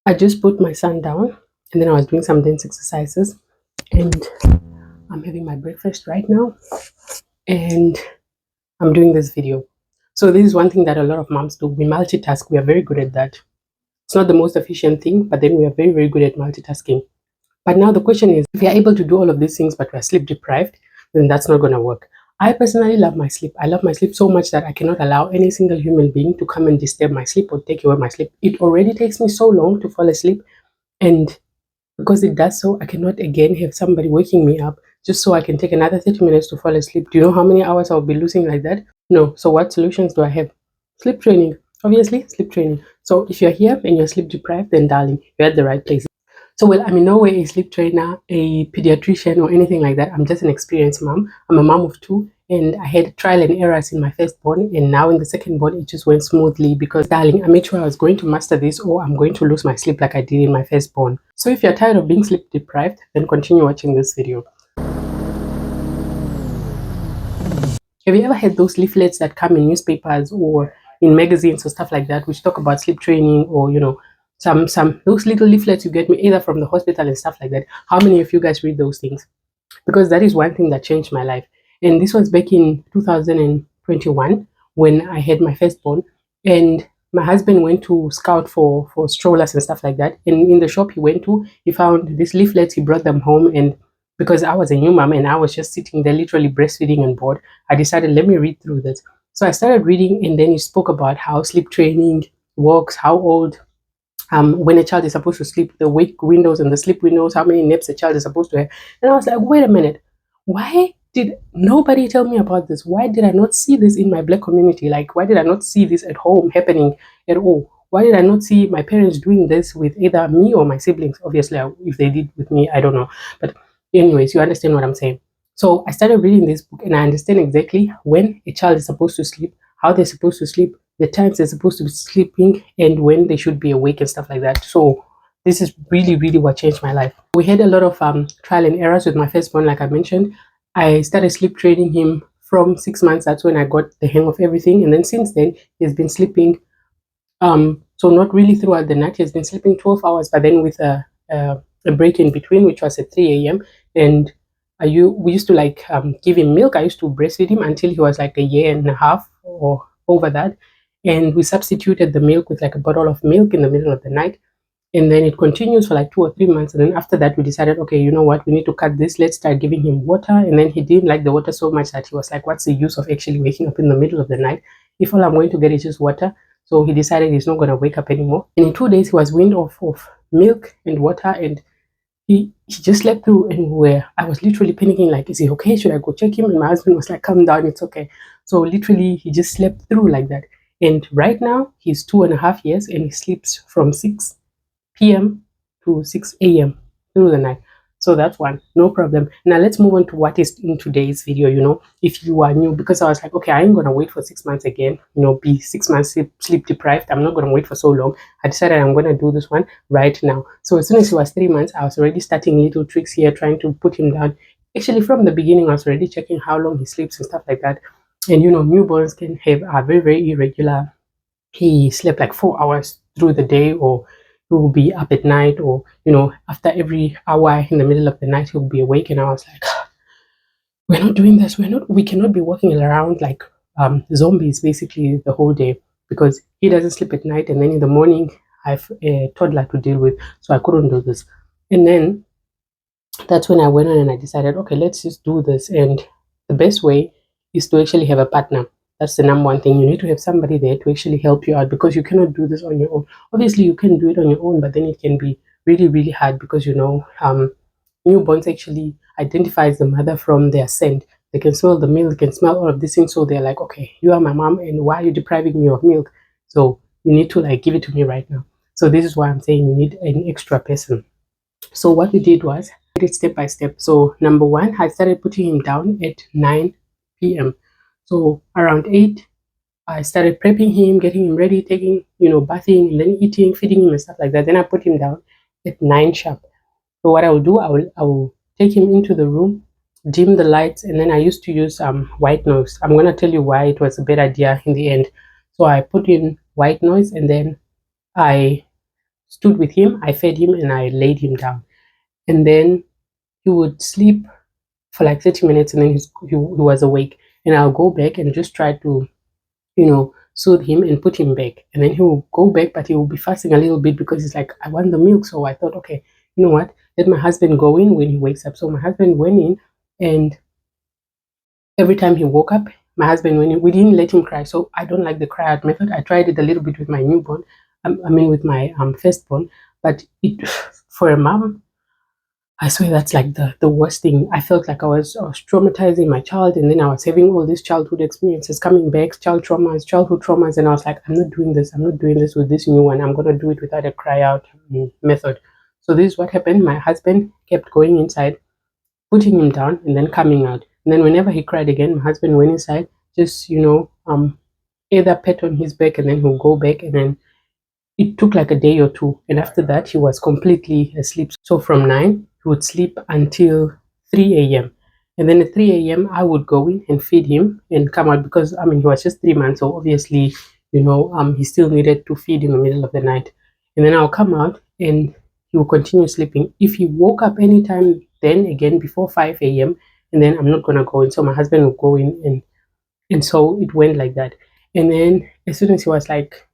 I just put my son down and then I was doing some dance exercises, and I'm having my breakfast right now and I'm doing this video. So this is one thing that a lot of moms do. We multitask. We are very good at that. It's not the most efficient thing, but then we are very, very good at multitasking. But now the question is, if we are able to do all of these things, but we are sleep deprived, then that's not going to work. I personally love my sleep. I love my sleep so much that I cannot allow any single human being to come and disturb my sleep or take away my sleep. It already takes me so long to fall asleep. And because it does so, I cannot again have somebody waking me up just so I can take another 30 minutes to fall asleep. Do you know how many hours I'll be losing like that? No. So what solutions do I have? Sleep training. Obviously, sleep training. So if you're here and you're sleep deprived, then darling, you're at the right place. So, well, I'm in no way a sleep trainer, a pediatrician, or anything like that. I'm just an experienced mom. I'm a mom of two, and I had trial and errors in my firstborn, and now in the secondborn, it just went smoothly because, darling, I made sure I was going to master this, or I'm going to lose my sleep like I did in my firstborn. So, if you're tired of being sleep deprived, then continue watching this video. Have you ever had those leaflets that come in newspapers or in magazines or stuff like that, which talk about sleep training, or some those little leaflets you get me either from the hospital and stuff like that? How many of you guys read those things? Because that is one thing that changed my life. And this was back in 2021 when I had my firstborn, and my husband went to scout for strollers and stuff like that. And in the shop he went to, he found these leaflets. He brought them home, and because I was a new mom and I was just sitting there literally breastfeeding and bored, I decided, let me read through this. So I started reading, and then he spoke about how sleep training works, how old, when a child is supposed to sleep, the wake windows and the sleep windows, how many naps a child is supposed to have. And I was like, wait a minute, why did nobody tell me about this? Why did I not see this in my black community? Like, why did I not see this at home happening at all? Why did I not see my parents doing this with either me or my siblings? Obviously, if they did with me, I don't know. But anyways, you understand what I'm saying. So I started reading this book and I understand exactly when a child is supposed to sleep, how they're supposed to sleep, the times they're supposed to be sleeping, and when they should be awake and stuff like that. So this is really, really what changed my life. We had a lot of trial and errors with my firstborn, like I mentioned. I started sleep training him from 6 months. That's when I got the hang of everything. And then since then, he's been sleeping. So not really throughout the night. He's been sleeping 12 hours, but then with a break in between, which was at 3 a.m. And we used to like give him milk. I used to breastfeed him until he was like a year and a half or over that. And we substituted the milk with like a bottle of milk in the middle of the night. And then it continues for like 2 or 3 months. And then after that, we decided, okay, you know what, we need to cut this. Let's start giving him water. And then he didn't like the water so much that he was like, what's the use of actually waking up in the middle of the night if all I'm going to get is just water? So he decided he's not going to wake up anymore. And in 2 days, he was weaned off of milk and water. And he just slept through, and where I was literally panicking, like, is he okay? Should I go check him? And my husband was like, calm down, it's okay. So literally he just slept through like that. And right now he's 2.5 years and he sleeps from 6 p.m. to 6 a.m. through the night. So that's one, no problem. Now let's move on to what is in today's video. If you are new, because I was like, okay, I ain't gonna wait for 6 months again, be 6 months sleep deprived. I'm not gonna wait for so long. I decided I'm gonna do this one right now. So as soon as he was 3 months, I was already starting little tricks here, trying to put him down. Actually, from the beginning, I was already checking how long he sleeps and stuff like that. And newborns can have are very, very irregular. He slept like 4 hours through the day, or he will be up at night, or after every hour in the middle of the night he'll be awake. And I was like, we're not doing this. We cannot be walking around like zombies basically the whole day, because he doesn't sleep at night, and then in the morning I've a toddler to deal with, so I couldn't do this. And then that's when I went on and I decided, okay, let's just do this. And the best way is to actually have a partner. That's the number one thing. You need to have somebody there to actually help you out, because you cannot do this on your own. Obviously, you can do it on your own, but then it can be really, really hard, because newborns actually identifies the mother from their scent. They can smell the milk, they can smell all of these things. So they're like, okay, you are my mom, and why are you depriving me of milk? So you need to like give it to me right now. So this is why I'm saying you need an extra person. So what we did was did it step by step. So number one, I started putting him down at 9 p.m. So around 8, I started prepping him, getting him ready, taking, bathing, and then eating, feeding him and stuff like that. Then I put him down at 9 sharp. So what I will do, I will take him into the room, dim the lights, and then I used to use white noise. I'm gonna tell you why it was a bad idea in the end. So I put in white noise, and then I stood with him, I fed him, and I laid him down. And then he would sleep for like 30 minutes, and then he was awake. And I'll go back and just try to, soothe him and put him back. And then he will go back, but he will be fasting a little bit because he's like, I want the milk. So I thought, okay, you know what? Let my husband go in when he wakes up. So my husband went in, and every time he woke up, my husband went in. We didn't let him cry. So I don't like the cry out method. I tried it a little bit with my newborn, with my firstborn, but it for a mom, I swear that's like the worst thing. I felt like I was traumatizing my child, and then I was having all these childhood experiences coming back, childhood traumas, and I was like, I'm not doing this. I'm not doing this with this new one. I'm gonna do it without a cry out method. So this is what happened. My husband kept going inside, putting him down, and then coming out. And then whenever he cried again, my husband went inside, just either pet on his back, and then he'll go back, and then it took like a day or two, and after that he was completely asleep. So from 9 he would sleep until 3 a.m. And then at 3 a.m. I would go in and feed him and come out, because he was just 3 months, so obviously, he still needed to feed in the middle of the night. And then I'll come out and he will continue sleeping. If he woke up anytime then again before 5 a.m., and then I'm not gonna go in. So my husband will go in, and so it went like that. And then as soon as he was like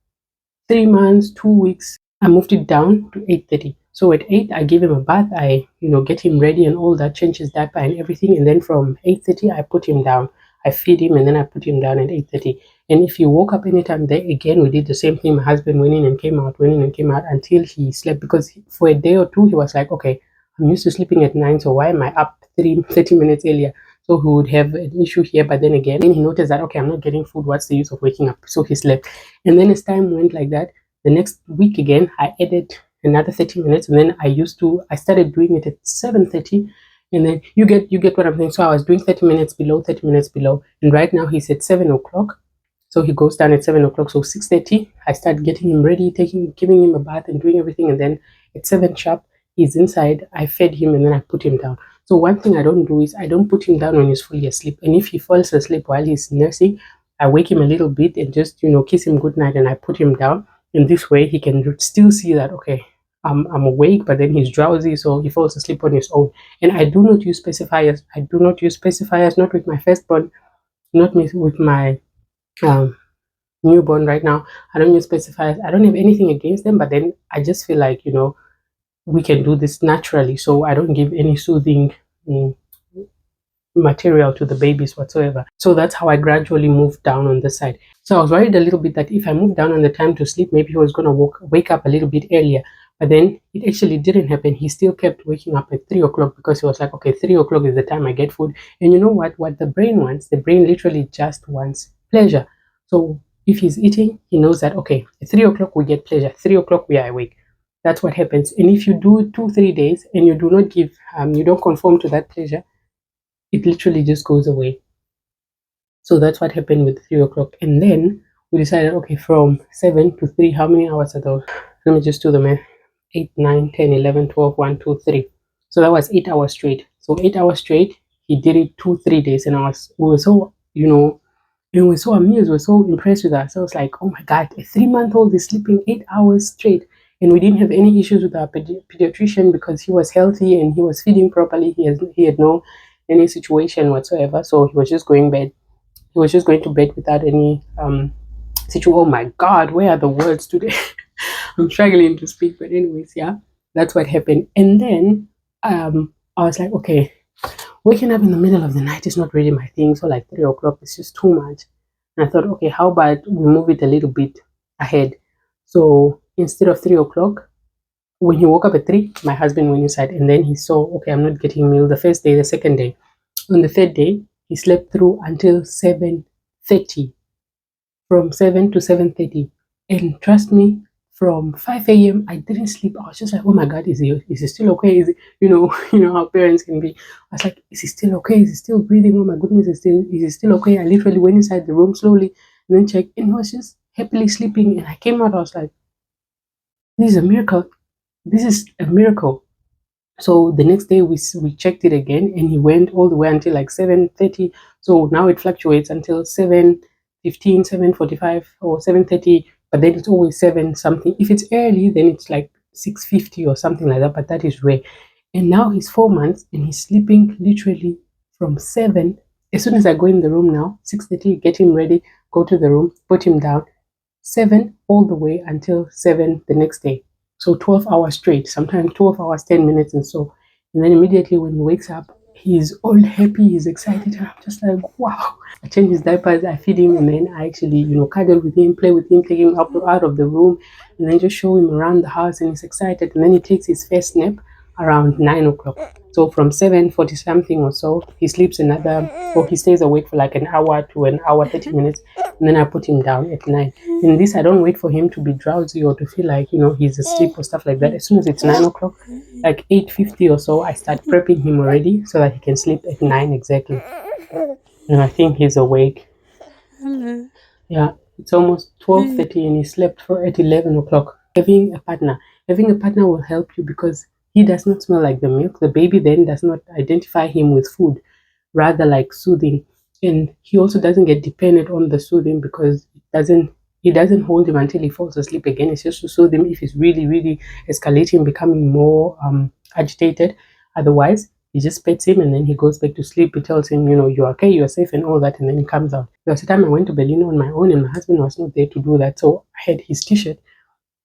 3 months, 2 weeks, I moved it down to 8:30. So at 8, I give him a bath. I, get him ready and all that, change his diaper and everything. And then from 8:30, I put him down. I feed him, and then I put him down at 8:30. And if he woke up anytime there, again, we did the same thing. My husband went in and came out, went in and came out until he slept. Because for a day or two, he was like, okay, I'm used to sleeping at 9, so why am I up 30 minutes earlier? So he would have an issue here. But then again, he noticed that, okay, I'm not getting food. What's the use of waking up? So he slept. And then as time went like that, the next week again, I added another 30 minutes, and then I started doing it at 7:30. And then you get what I'm saying. So I was doing 30 minutes below, 30 minutes below, and right now he's at 7 o'clock. So he goes down at 7 o'clock. So 6:30, I start getting him ready, giving him a bath and doing everything, and then at 7 sharp, he's inside. I fed him, and then I put him down. So one thing I don't do is I don't put him down when he's fully asleep. And if he falls asleep while he's nursing, I wake him a little bit and just kiss him good night, and I put him down. In this way, he can still see that, okay, I'm awake, but then he's drowsy, so he falls asleep on his own. And I do not use pacifiers. Not with my firstborn, not with my um, newborn right now. I don't use pacifiers. I don't have anything against them, but then I just feel like, we can do this naturally. So I don't give any soothing material to the babies whatsoever. So that's how I gradually moved down on this side. So I was worried a little bit that if I moved down on the time to sleep, maybe he was going to wake up a little bit earlier. But then it actually didn't happen. He still kept waking up at 3 o'clock, because he was like, okay, 3 o'clock is the time I get food. And you know what the brain wants? The brain literally just wants pleasure. So if he's eating, he knows that, okay, at 3 o'clock we get pleasure. 3 o'clock we are awake. That's what happens. And if you do it 2-3 days and you do not you don't conform to that pleasure, it literally just goes away. So that's what happened with 3 o'clock. And then we decided, okay, from 7 to 3, how many hours are those? Let me just do the math. 8, 9, 10, 11, 12, 1, 2, 3. So that was 8 hours straight. So 8 hours straight, he did it 2-3 days. And we were so, we were so amused, we were so impressed with ourselves. Like, oh my God, a 3-month-old is sleeping 8 hours straight. And we didn't have any issues with our pediatrician, because he was healthy and he was feeding properly. He had no any situation whatsoever. So he was just going to bed without any situation. Oh my God, where are the words today? I'm struggling to speak, but anyways, yeah, that's what happened. And then I was like, okay, waking up in the middle of the night is not really my thing. So like 3 o'clock is just too much. And I thought, okay, how about we move it a little bit ahead? So instead of 3 o'clock, when he woke up at 3, my husband went inside, and then he saw, okay, I'm not getting meal the first day, the second day. On the third day, he slept through until 7:30, from 7 to 7:30. And trust me, from 5 a.m. I didn't sleep. I was just like, oh my God, is he still okay? Is he, how parents can be. I was like, is he still okay? Is he still breathing? Oh my goodness, is he still okay? I literally went inside the room slowly and then checked, and he was just happily sleeping. And I came out, I was like, this is a miracle. This is a miracle. So the next day we checked it again, and he went all the way until like 7:30. So now it fluctuates until 7:15, 7:45, or 7:30, but then it's always 7 something. If it's early, then it's like 6:50 or something like that, but that is rare. And now he's 4 months and he's sleeping literally from 7. As soon as I go in the room now, 6:30, get him ready, go to the room, put him down, 7 all the way until 7 the next day. So 12 hours straight, sometimes 12 hours, 10 minutes, and so. And then immediately when he wakes up, he's all happy, he's excited. I'm just like, wow. I change his diapers, I feed him, and then I actually, cuddle with him, play with him, take him out of the room, and then just show him around the house, and he's excited. And then he takes his first nap around 9 o'clock. So from 7:40 something or so, he sleeps another, or he stays awake for like an hour to an hour 30 minutes, and then I put him down at 9. In this, I don't wait for him to be drowsy or to feel like he's asleep or stuff like that. As soon as it's 9 o'clock, like 8:50 or so, I start prepping him already so that he can sleep at 9 exactly. And I think he's awake. Yeah, it's almost 12:30 and he slept for at 11 o'clock. Having a partner will help you because he does not smell like the milk. The baby then does not identify him with food, rather like soothing. And he also doesn't get dependent on the soothing because it doesn't hold him until he falls asleep again. It's just to soothe him if he's really, really escalating, becoming more agitated. Otherwise, he just pets him and then he goes back to sleep. He tells him, you're okay, you're safe, and all that, and then he comes out. There was a time I went to Berlin on my own, and my husband was not there to do that, so I had his T-shirt.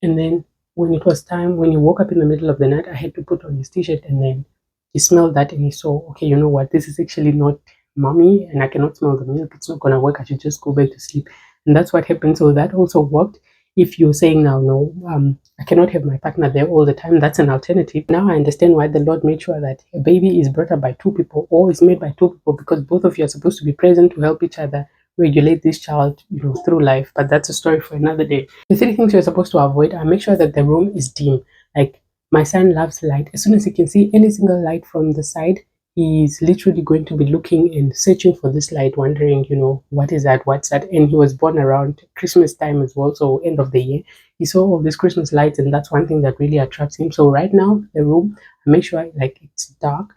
And then when it was time, when he woke up in the middle of the night, I had to put on his T-shirt, and then he smelled that and he saw, okay, you know what, this is actually not mommy, and I cannot smell the milk. It's not gonna work. I should just go back to sleep. And that's what happened. So that also worked. If you're saying now, no, I cannot have my partner there all the time, that's an alternative. Now I understand why the Lord made sure that a baby is brought up by two people or is made by two people, because both of you are supposed to be present to help each other regulate this child, through life. But that's a story for another day. The three things you're supposed to avoid are: make sure that the room is dim. Like, my son loves light. As soon as he can see any single light from the side, he's literally going to be looking and searching for this light, wondering, what is that? What's that? And he was born around Christmas time as well, so end of the year. He saw all these Christmas lights, and that's one thing that really attracts him. So right now, the room, I make sure like it's dark.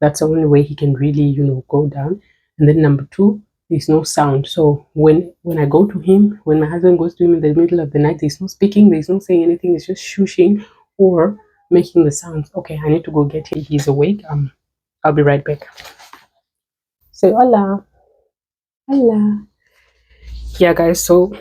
That's the only way he can really, go down. And then number two, there's no sound. So when I go to him, when my husband goes to him in the middle of the night, there's no speaking, there's no saying anything. It's just shushing or making the sounds. Okay, I need to go get him. He's awake. I'll be right back. Say hola. Hola. Yeah, guys, so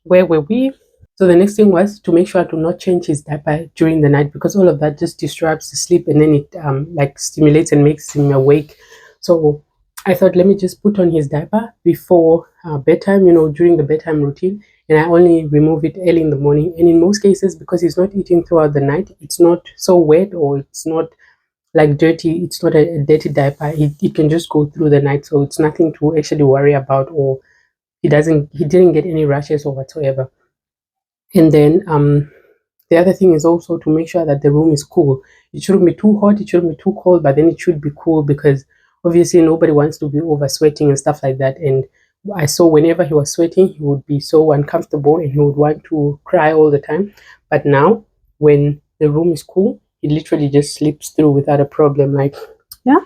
where were we? So the next thing was to make sure to not change his diaper during the night, because all of that just disrupts the sleep, and then it like stimulates and makes him awake. So I thought, let me just put on his diaper before bedtime, during the bedtime routine, and I only remove it early in the morning. And in most cases, because he's not eating throughout the night, it's not so wet, or it's not like dirty. It's not a dirty diaper. It can just go through the night, so it's nothing to actually worry about, or he didn't get any rashes or whatsoever. And then the other thing is also to make sure that the room is cool. It shouldn't be too hot, it shouldn't be too cold, but then it should be cool, because obviously nobody wants to be over sweating and stuff like that. And I saw whenever he was sweating, he would be so uncomfortable and he would want to cry all the time. But now, when the room is cool, he literally just sleeps through without a problem. Like, yeah.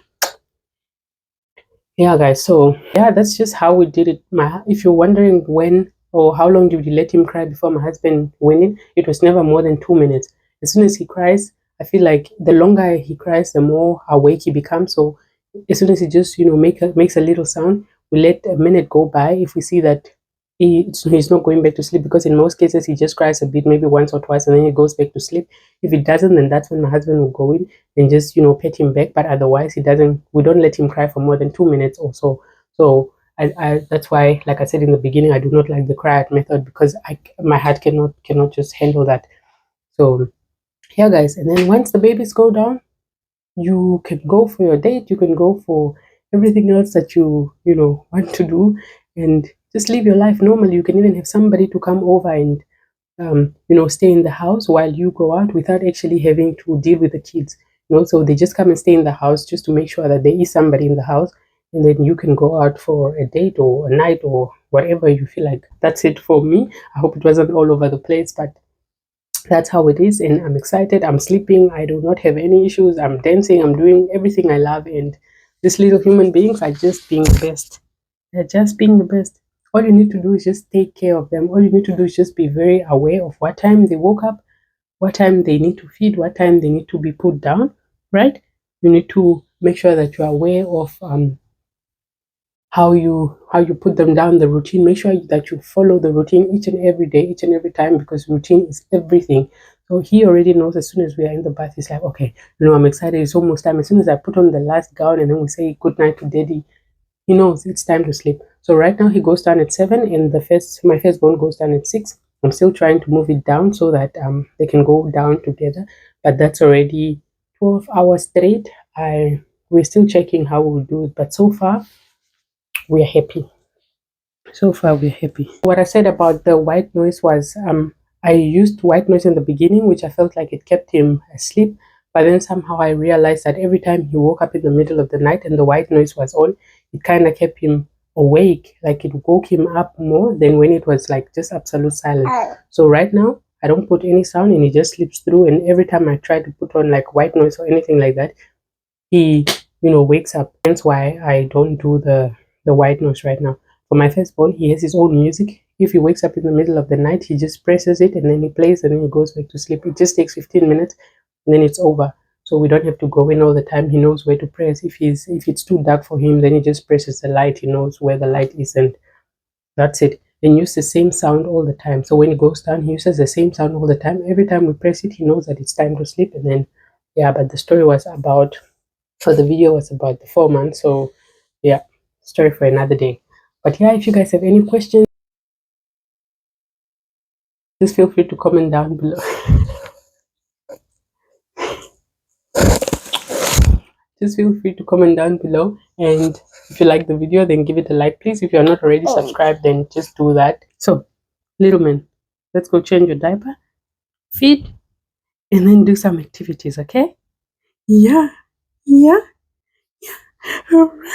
Yeah, guys. So yeah, that's just how we did it. If you're wondering when or how long did we let him cry before my husband went in, it was never more than 2 minutes. As soon as he cries, I feel like the longer he cries, the more awake he becomes. So as soon as he just makes a little sound, we let a minute go by. If we see that he's not going back to sleep, because in most cases he just cries a bit, maybe once or twice, and then he goes back to sleep. If it doesn't, then that's when my husband will go in and just pet him back. But otherwise, we don't let him cry for more than 2 minutes or so. So that's why, like I said in the beginning, I do not like the cry out method, because my heart cannot just handle that. So yeah, guys. And then once the babies go down, you can go for your date, you can go for everything else that you want to do, and just live your life normally. You can even have somebody to come over and stay in the house while you go out, without actually having to deal with the kids. So they just come and stay in the house just to make sure that there is somebody in the house, and then you can go out for a date or a night or whatever you feel like. That's it for me. I hope it wasn't all over the place, but that's how it is. And I'm excited. I'm sleeping. I do not have any issues. I'm dancing. I'm doing everything I love. And these little human beings are just being the best. They're just being the best. All you need to do is just take care of them. All you need to do is just be very aware of what time they woke up, what time they need to feed, what time they need to be put down, right? You need to make sure that you're aware of how you put them down, the routine. Make sure that you follow the routine each and every day, each and every time, because routine is everything. So he already knows as soon as we are in the bath, he's like, okay, I'm excited, it's almost time. As soon as I put on the last gown and then we say good night to daddy, he knows it's time to sleep. So right now he goes down at 7 and my firstborn goes down at 6. I'm still trying to move it down so that they can go down together, but that's already 12 hours straight. We're still checking how we'll do it, but so far we're happy. So far we're happy. What I said about the white noise was I used white noise in the beginning, which I felt like it kept him asleep, but then somehow I realized that every time he woke up in the middle of the night and the white noise was on, it kind of kept him awake, like it woke him up more than when it was like just absolute silence. So right now I don't put any sound and he just sleeps through, and every time I try to put on like white noise or anything like that, he wakes up. That's why I don't do the white noise right now. For my firstborn, he has his own music. If he wakes up in the middle of the night, he just presses it and then he plays and then he goes back to sleep. It just takes 15 minutes and then it's over. So we don't have to go in all the time. He knows where to press. If it's too dark for him, then he just presses the light. He knows where the light is, and that's it. And use the same sound all the time. So when he goes down, he uses the same sound all the time. Every time we press it, he knows that it's time to sleep. And then yeah, but the story was about for the video was about the 4 months. So yeah, story for another day. But yeah, if you guys have any questions, just feel free to comment down below. Just feel free to comment down below, and if you like the video, then give it a like, please. If you're not already subscribed, then just do that. So little man, let's go change your diaper, feed, and then do some activities. Okay? Yeah, yeah, all right.